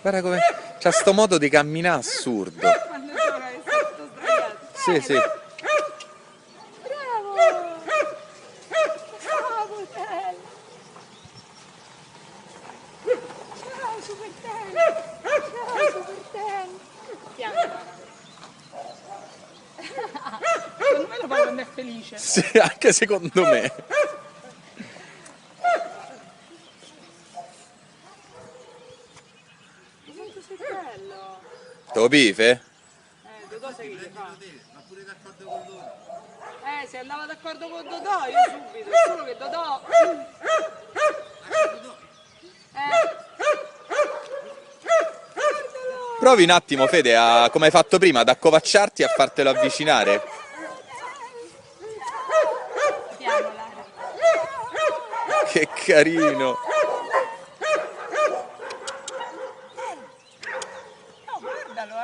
Guarda come... C'ha sto modo di camminare assurdo. Quando gioca è tutto sdraiato. Sì, sì. Bravo! Bravo, Tel! Ciao, Super Tel! Ciao, Super Tel! Piano, guarda. Secondo me lo fa quando è felice. Sì, anche secondo me. Quanto sei bello! Te lo pife? Dodò sai che gli fa? Ma pure d'accordo con loro. Se andava d'accordo con Dodò, io subito, solo che Dodò... Provi un attimo, Fede, a, come hai fatto prima, ad accovacciarti e a fartelo avvicinare. Piano, Lara. Che carino. Oh, guardalo,